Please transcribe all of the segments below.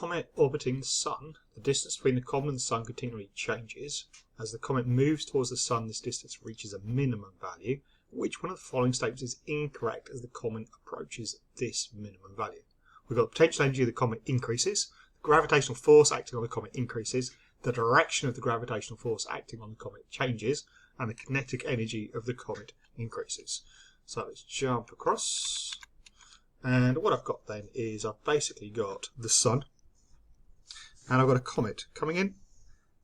comet orbiting the Sun, the distance between the comet and the Sun continually changes. As the comet moves towards the Sun, this distance reaches a minimum value. Which one of the following statements is incorrect as the comet approaches this minimum value? We've got the potential energy of the comet increases, the gravitational force acting on the comet increases, the direction of the gravitational force acting on the comet changes, and the kinetic energy of the comet increases. So let's jump across. And what I've got then is I've basically got the Sun, and I've got a comet coming in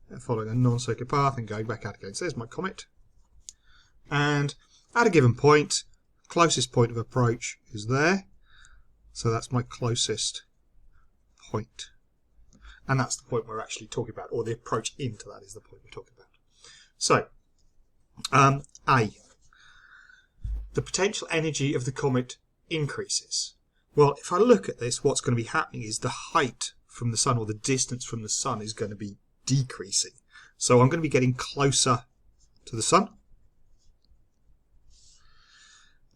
and following a non-circular path and going back out again. So there's my comet. And at a given point, closest point of approach is there. So that's my closest point. And that's the point we're actually talking about, or the approach into that is the point we're talking about. So, A. The potential energy of the comet increases. Well, if I look at this, what's going to be happening is the height from the Sun, or the distance from the Sun, is going to be decreasing. So I'm going to be getting closer to the Sun.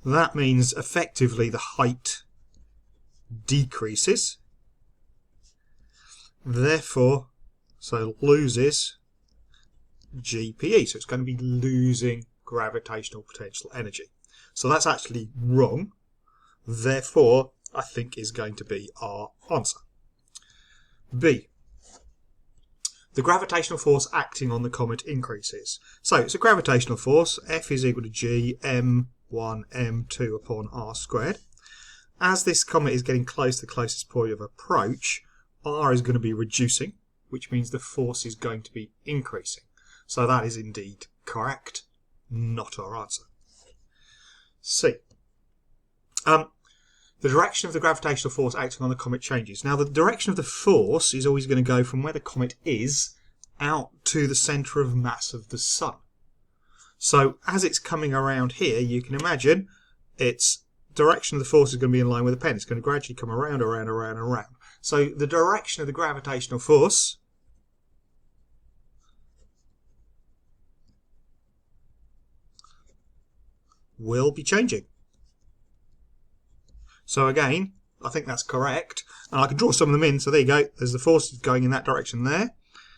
That means effectively the height decreases. Therefore, so loses GPE. So it's going to be losing gravitational potential energy. So that's actually wrong. Therefore, I think is going to be our answer. B. The gravitational force acting on the comet increases. So it's a gravitational force. F is equal to G M1 M2 upon R squared. As this comet is getting close to the closest point of approach, R is going to be reducing, which means the force is going to be increasing. So that is indeed correct, not our answer. C. The direction of the gravitational force acting on the comet changes. Now, the direction of the force is always going to go from where the comet is out to the centre of mass of the Sun. So, as it's coming around here, you can imagine its direction of the force is going to be in line with the pen. It's going to gradually come around, around, around, around. So, the direction of the gravitational force will be changing. So again, I think that's correct. And I can draw some of them in. So there you go. There's the force going in that direction there.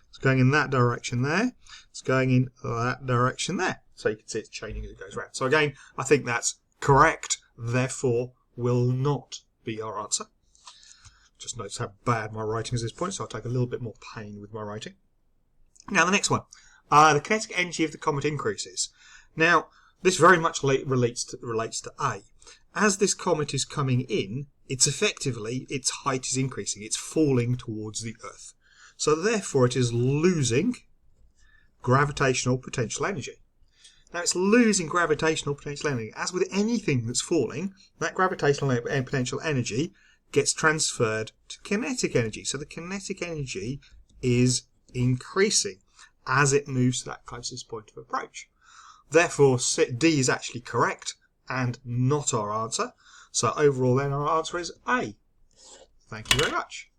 It's going in that direction there. It's going in that direction there. So you can see it's changing as it goes around. So again, I think that's correct. Therefore, will not be our answer. Just notice how bad my writing is at this point. So I'll take a little bit more pain with my writing. Now the next one. The kinetic energy of the comet increases. Now, this very much relates to A. As this comet is coming in, it's effectively, its height is increasing. It's falling towards the Earth. So therefore it is losing gravitational potential energy. Now it's losing gravitational potential energy. As with anything that's falling, that gravitational potential energy gets transferred to kinetic energy. So the kinetic energy is increasing as it moves to that closest point of approach. Therefore, D is actually correct and not our answer. So overall then our answer is A. Thank you very much.